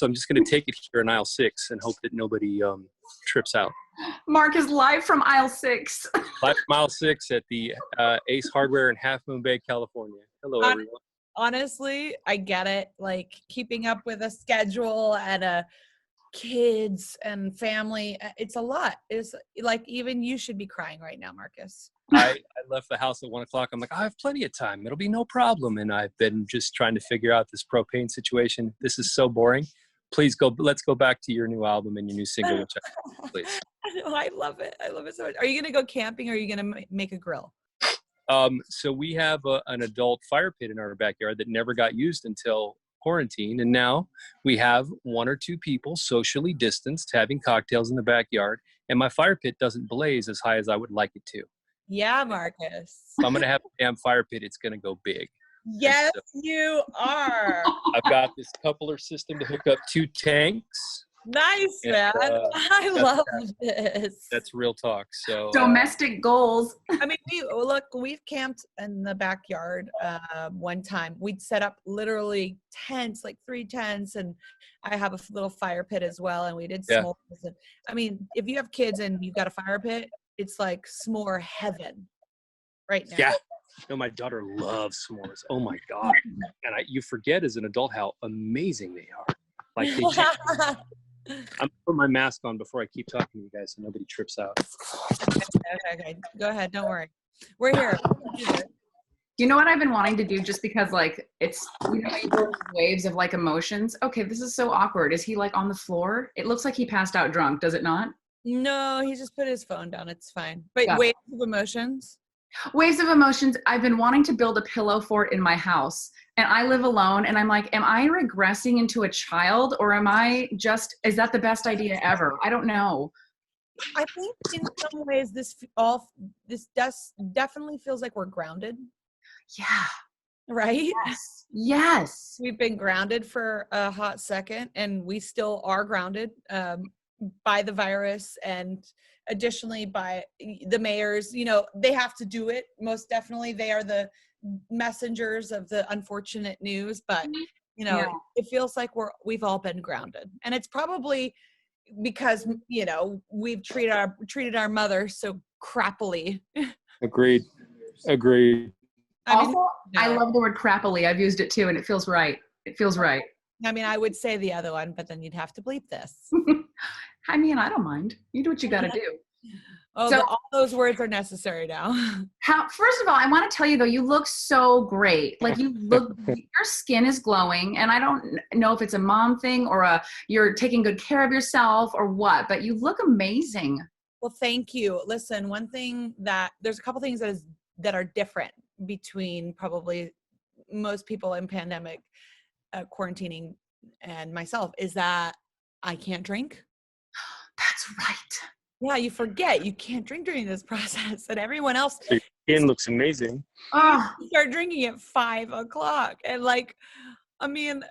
So I'm just going to take it here in aisle 6 and hope that nobody trips out. Mark is live from aisle 6. Live from aisle 6 at the Ace Hardware in Half Moon Bay, California. Hello, everyone. Honestly, I get it. Like keeping up with a schedule and kids and family, it's a lot. It's like even you should be crying right now, Marcus. I left the house at 1 o'clock. I'm like, I have plenty of time. It'll be no problem. And I've been just trying to figure out this propane situation. This is so boring. Please go. Let's go back to your new album and your new single, which please. I love it. I love it so much. Are you going to go camping or are you going to make a grill? So we have an adult fire pit in our backyard that never got used until quarantine. And now we have 1 or 2 people socially distanced having cocktails in the backyard. And my fire pit doesn't blaze as high as I would like it to. Yeah, Marcus. If I'm going to have a damn fire pit, it's going to go big. Yes, you are. I've got this coupler system to hook up 2 tanks. Nice, man. I love this. That's real talk. So domestic goals. I mean, we've camped in the backyard one time. We'd set up literally tents, like 3 tents, and I have a little fire pit as well. And we did s'mores. And, I mean, if you have kids and you've got a fire pit, it's like s'more heaven right now. Yeah. No, my daughter loves s'mores. Oh my God. And you forget as an adult how amazing they are. Like I'm putting my mask on before I keep talking to you guys so nobody trips out. Okay. Go ahead. Don't worry. We're here. You know what I've been wanting to do just because like it's, you know, you go through waves of like emotions. Okay, this is so awkward. Is he like on the floor? It looks like he passed out drunk. Does it not? No, he just put his phone down. It's fine. But waves of emotions? Waves of emotions. I've been wanting to build a pillow fort in my house and I live alone and I'm like, am I regressing into a child or am I just, is that the best idea ever? I don't know. I think in some ways this definitely feels like we're grounded. Yeah. Right? Yes. We've been grounded for a hot second and we still are grounded by the virus and additionally by the mayors. You know, they have to do it. Most definitely they are the messengers of the unfortunate news, but you know, it feels like we've all been grounded. And it's probably because, you know, we've treated our mother so crappily. Agreed. Also, I love the word crappily. I've used it too, and it feels right. It feels right. I mean, I would say the other one, but then you'd have to bleep this. I mean, I don't mind. You do what you got to do. Oh, so, all those words are necessary now. First of all, I want to tell you though, you look so great. Like you look, your skin is glowing, and I don't know if it's a mom thing or you're taking good care of yourself or what, but you look amazing. Well, thank you. Listen, there's a couple things that are different between probably most people in pandemic quarantining and myself is that I can't drink. That's right. Yeah, you forget you can't drink during this process, and everyone else. Your skin looks amazing. You start drinking at 5 o'clock, and like, I mean.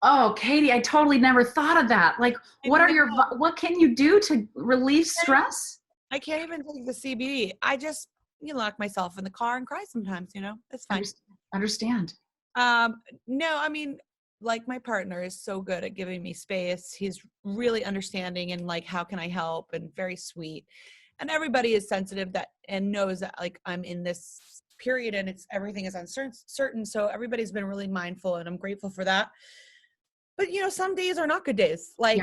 Oh, Katie, I totally never thought of that. Like, what can you do to relieve stress? I can't even take the CBD. I just lock myself in the car and cry sometimes. You know, it's fine. Understand. No, I mean. Like my partner is so good at giving me space. He's really understanding and like, how can I help? And very sweet. And everybody is sensitive and knows that like I'm in this period and everything is uncertain. So everybody's been really mindful and I'm grateful for that. But you know, some days are not good days. Like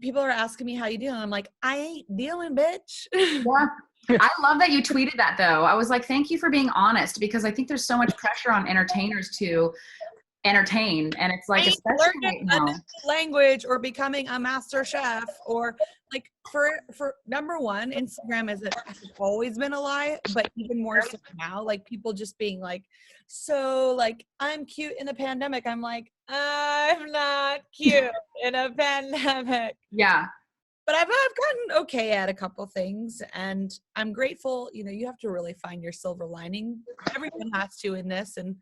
people are asking me how you doing. I'm like, I ain't dealing, bitch. Yeah. I love that you tweeted that though. I was like, thank you for being honest because I think there's so much pressure on entertainers to entertain, and it's like especially right now. Language or becoming a master chef or like for number one, Instagram has always been a lie, but even more so now, like people just being like, so like I'm cute in the pandemic. I'm like, I'm not cute in a pandemic. Yeah. But I've gotten okay at a couple things and I'm grateful. You know, you have to really find your silver lining. Everyone has to in this. And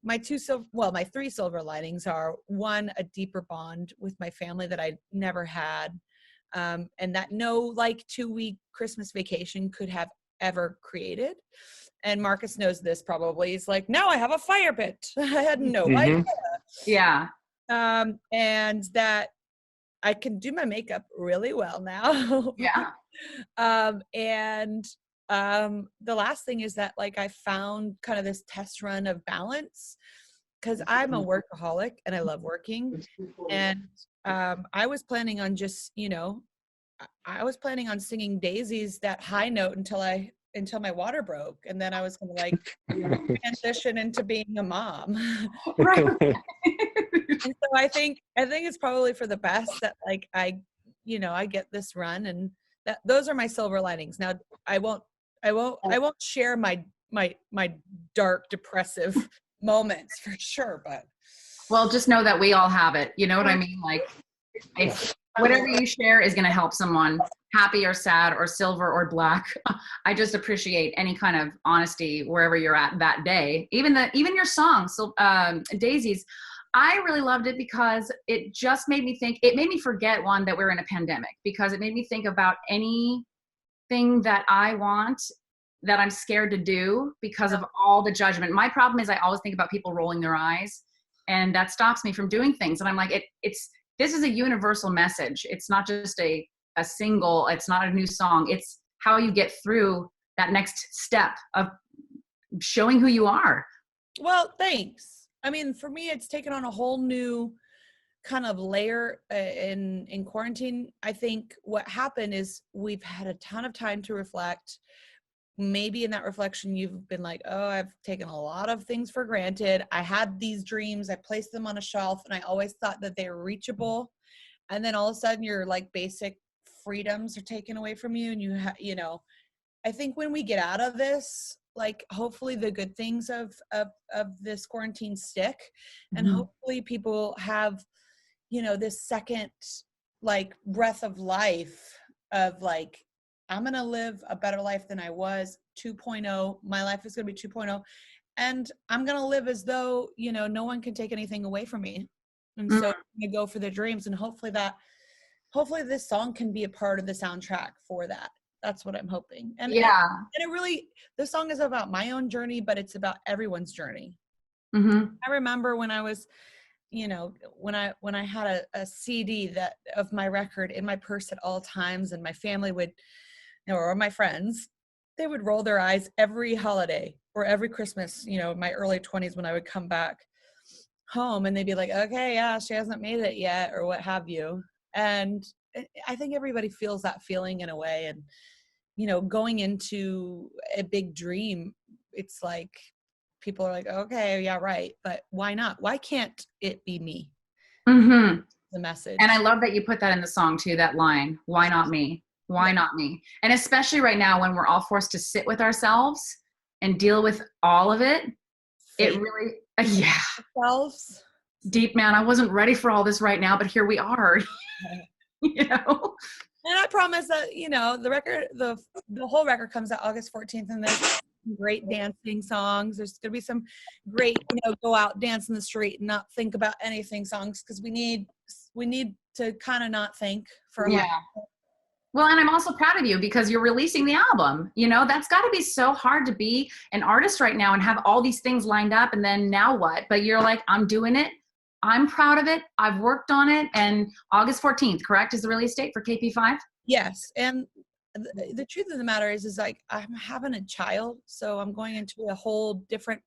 my 3 silver linings are 1, a deeper bond with my family that I never had. And that no like 2-week Christmas vacation could have ever created. And Marcus knows this probably. He's like, no, I have a fire pit. I had no idea. Yeah. and that I can do my makeup really well now. Yeah. And the last thing is that like I found kind of this test run of balance, because I'm a workaholic and I love working. And I was planning on just, I was planning on singing Daises, that high note, until my water broke, and then I was gonna like transition into being a mom. Right. And so I think it's probably for the best that like I get this run, and that those are my silver linings. Now I won't share my dark depressive moments for sure, but Well, just know that we all have it. You know what I mean? Like, if whatever you share is going to help someone, happy or sad or silver or black. I just appreciate any kind of honesty wherever you're at that day. Even your song, so Daisies, I really loved it because it just made me think. It made me forget, one, that we're in a pandemic, because it made me think about anything that I want that I'm scared to do because of all the judgment. My problem is I always think about people rolling their eyes, and that stops me from doing things. And I'm like, this is a universal message. It's not just a single, it's not a new song. It's how you get through that next step of showing who you are. Well, thanks. I mean, for me, it's taken on a whole new kind of layer in quarantine. I think what happened is we've had a ton of time to reflect. Maybe in that reflection, you've been like, oh, I've taken a lot of things for granted. I had these dreams, I placed them on a shelf, and I always thought that they were reachable. And then all of a sudden your like basic freedoms are taken away from you. And I think when we get out of this, like hopefully the good things of this quarantine stick, and hopefully people have, this second like breath of life of like, I'm going to live a better life than I was 2.0. My life is going to be 2.0. And I'm going to live as though, no one can take anything away from me. And so I'm going to go for the dreams. And hopefully this song can be a part of the soundtrack for that. That's what I'm hoping. And the song is about my own journey, but it's about everyone's journey. I remember when I was, when I had a CD of my record in my purse at all times, and my family would, or my friends, they would roll their eyes every holiday or every Christmas, my early 20s, when I would come back home, and they'd be like, okay, yeah, she hasn't made it yet, or what have you. And I think everybody feels that feeling in a way. And, going into a big dream, it's like, people are like, okay, yeah, right. But why not? Why can't it be me? The message. And I love that you put that in the song too, that line, why not me? Why not me? And especially right now when we're all forced to sit with ourselves and deal with all of it, it really, ourselves. Deep, man, I wasn't ready for all this right now, but here we are. And I promise that, the record, the whole record comes out August 14th, and there's great dancing songs. There's going to be some great, go out, dance in the street and not think about anything songs, because we need to kind of not think for a while. Well, and I'm also proud of you because you're releasing the album. That's got to be so hard to be an artist right now and have all these things lined up, and then now what? But you're like, I'm doing it. I'm proud of it. I've worked on it. And August 14th, correct, is the release date for KP5? Yes. And the truth of the matter is like, I'm having a child, so I'm going into a whole different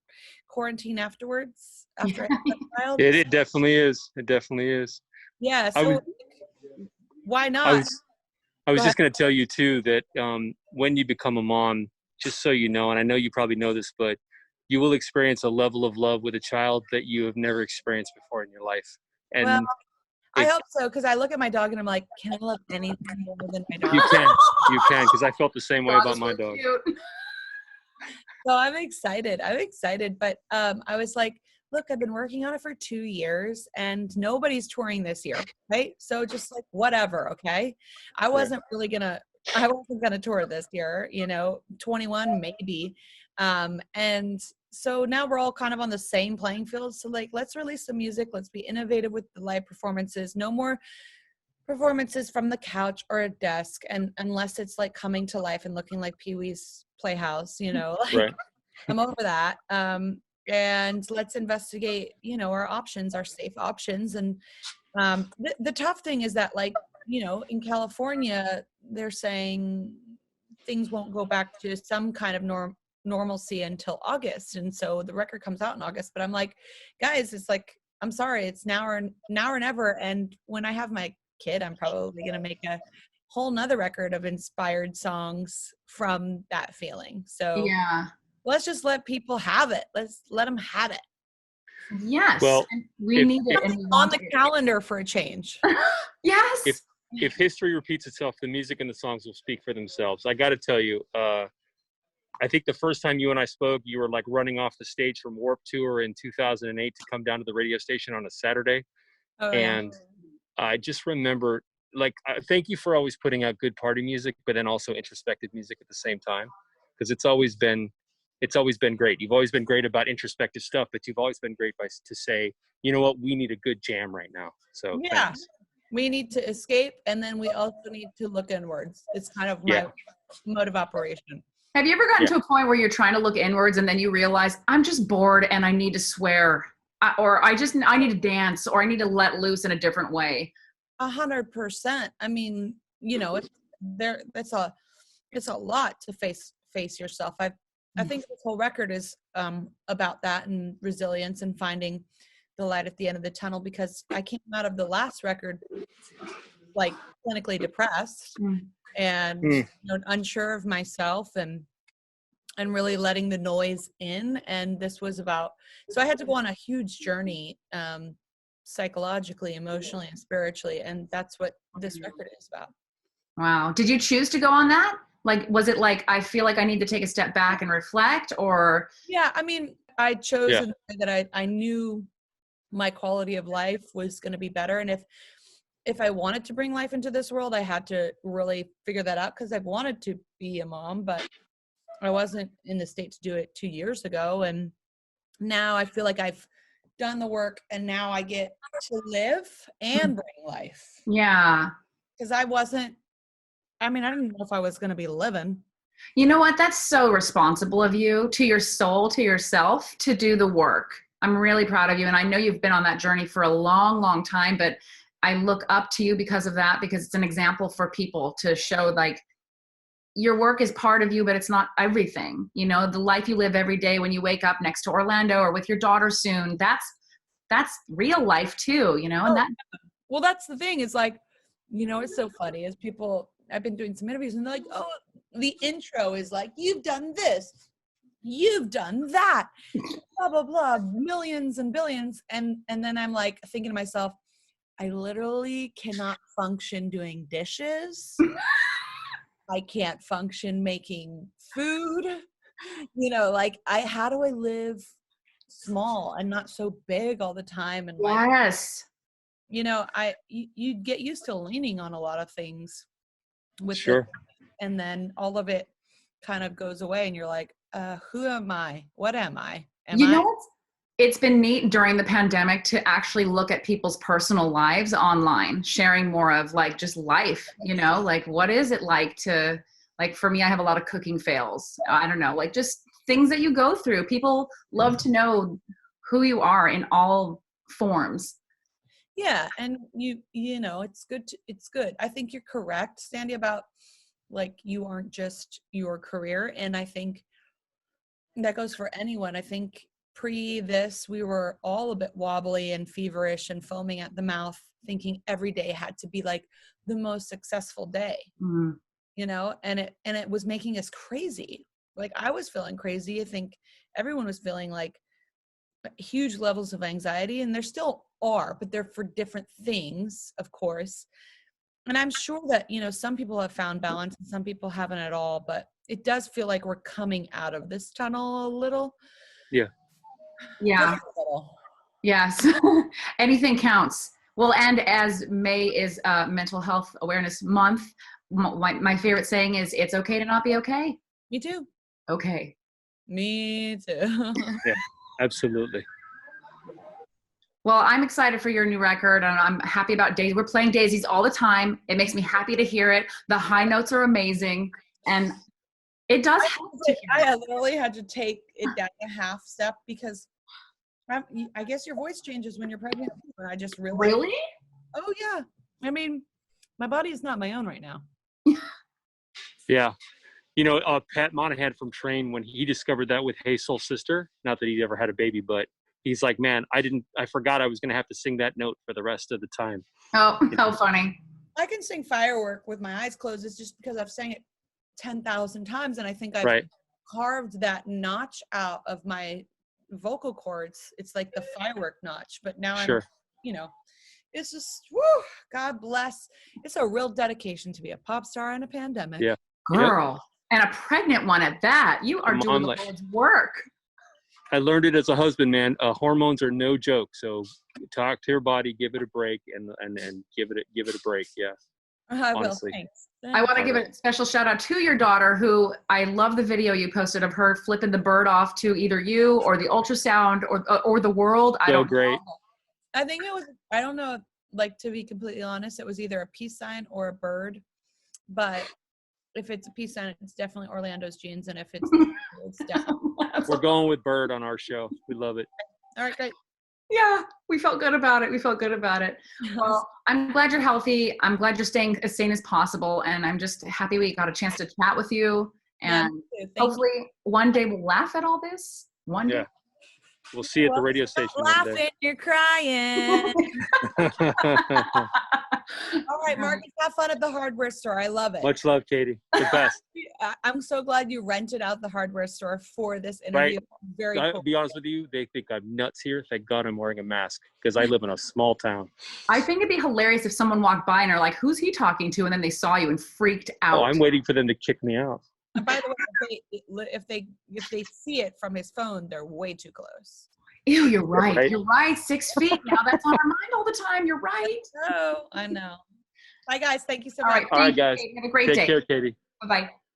quarantine afterwards. After I have a child. It definitely is. It definitely is. Yeah. So why not? I was just going to tell you too that when you become a mom, just so you know, and I know you probably know this, but you will experience a level of love with a child that you have never experienced before in your life. And I hope so, because I look at my dog and I'm like, can I love anything more than my dog? You can, because I felt the same way about my dog. So I'm excited, but I was like, look, I've been working on it for 2 years and nobody's touring this year, right? So just like, whatever, okay? I wasn't gonna tour this year, 21 maybe. And so now we're all kind of on the same playing field. So like, let's release some music. Let's be innovative with the live performances. No more performances from the couch or a desk. And unless it's like coming to life and looking like Pee-wee's Playhouse, like right. I'm over that. and let's investigate, our options, our safe options. And the tough thing is that, like, in California, they're saying things won't go back to some kind of normalcy until August. And so the record comes out in August, but I'm like, guys, it's like, I'm sorry, it's now or never. And when I have my kid, I'm probably going to make a whole nother record of inspired songs from that feeling. So Yeah. let's just let people have it. Let's let them have it. Yes. Well, we need it. And on the calendar for a change. Yes. If history repeats itself, the music and the songs will speak for themselves. I got to tell you, I think the first time you and I spoke, you were like running off the stage from Warped Tour in 2008 to come down to the radio station on a Saturday. Oh, and I just remember, like, thank you for always putting out good party music, but then also introspective music at the same time, because it's always been great. You've always been great about introspective stuff, but you've always been great to say, you know what, we need a good jam right now. So yeah, thanks. We need to escape, and then we also need to look inwards. It's kind of my mode of operation. Have you ever gotten to a point where you're trying to look inwards and then you realize, I'm just bored and I need to swear, or I need to dance, or I need to let loose in a different way? 100%. I mean, it's a lot to face yourself. I think this whole record is about that, and resilience, and finding the light at the end of the tunnel, because I came out of the last record like clinically depressed and unsure of myself, and really letting the noise in. And this was about, so I had to go on a huge journey, psychologically, emotionally, and spiritually. And that's what this record is about. Wow. Did you choose to go on that? Like, was it like, I feel like I need to take a step back and reflect, or? Yeah. I mean, I chose in the way that I knew my quality of life was going to be better. And if I wanted to bring life into this world, I had to really figure that out, because I've wanted to be a mom, but I wasn't in the state to do it 2 years ago. And now I feel like I've done the work, and now I get to live and bring life. Yeah. Because I didn't know if I was going to be living. You know what? That's so responsible of you, to your soul, to yourself, to do the work. I'm really proud of you. And I know you've been on that journey for a long, long time, but I look up to you because of that, because it's an example for people to show, like, your work is part of you, but it's not everything. The life you live every day when you wake up next to Orlando or with your daughter soon, that's real life too, and that. Well, that's the thing. It's like, it's so funny as people, I've been doing some interviews and they're like, oh, the intro is like, you've done this, you've done that, blah, blah, blah, millions and billions. And then I'm like thinking to myself, I literally cannot function doing dishes. I can't function making food. How do I live small and not so big all the time? And yes. You get used to leaning on a lot of things with sure. And then all of it kind of goes away, and you're like, who am I? What am I? It's been neat during the pandemic to actually look at people's personal lives online, sharing more of like just life, like what is it like to, like, for me, I have a lot of cooking fails. I don't know, like just things that you go through. People love to know who you are in all forms. Yeah. And it's good. I think you're correct, Sandy, about like, you aren't just your career. And I think that goes for anyone. I think pre this, we were all a bit wobbly and feverish and foaming at the mouth, thinking every day had to be like the most successful day, and it was making us crazy. Like, I was feeling crazy. I think everyone was feeling like huge levels of anxiety, and there still are, but they're for different things, of course. And I'm sure that, some people have found balance and some people haven't at all, but it does feel like we're coming out of this tunnel a little. Yeah. Yeah. Yes. Anything counts. Well, and as May is Mental Health Awareness Month, my favorite saying is, it's okay to not be okay. Me too. Okay. Me too. Yeah, absolutely. Well, I'm excited for your new record, and I'm happy about Daisies. We're playing Daisies all the time. It makes me happy to hear it. The high notes are amazing, and it does help to hear I literally had to take it down a half step, because I guess your voice changes when you're pregnant. I just realized. Really? Oh yeah. I mean, my body is not my own right now. Yeah. You know, Pat Monahan from Train, when he discovered that with Hazel's sister, not that he'd ever had a baby, but he's like, man, I forgot I was going to have to sing that note for the rest of the time. Oh, how funny. I can sing Firework with my eyes closed. It's just because I've sang it 10,000 times. And I think I've carved that notch out of my vocal cords. It's like the Firework notch, but now I'm, it's just, woo, God bless. It's a real dedication to be a pop star in a pandemic. Yeah. Girl. And a pregnant one at that. You are doing the Lord's work. I learned it as a husband, man. Hormones are no joke. So talk to your body, give it a break, and give it a break. Yeah. I will. Thanks. I want to give a special shout out to your daughter, who I love the video you posted of her flipping the bird off to either you or the ultrasound or the world. I don't know. I think it was, I don't know, like, to be completely honest, it was either a peace sign or a bird. But if it's a peace sign, it's definitely Orlando's genes. And if it's definitely. We're going with bird on our show. We love it. All right, great. Yeah, we felt good about it. Well, I'm glad you're healthy. I'm glad you're staying as sane as possible. And I'm just happy we got a chance to chat with you. And hopefully one day we'll laugh at all this. One day. We'll see you at the radio station. Laughing, you're crying. All right, Marcus, have fun at the hardware store. I love it. Much love, Katy. The best. I'm so glad you rented out the hardware store for this interview. Right. Very cool. I'll be honest with you, they think I'm nuts here. Thank God I'm wearing a mask because I live in a small town. I think it'd be hilarious if someone walked by and are like, who's he talking to? And then they saw you and freaked out. Oh, I'm waiting for them to kick me out. By the way, if they see it from his phone, they're way too close. Ew, you're right. You're right. 6 feet now. That's on our mind all the time. You're right. Oh, I know. Bye, guys. Thank you so much. All right, guys. Have a great day. Take care, Katy. Bye-bye.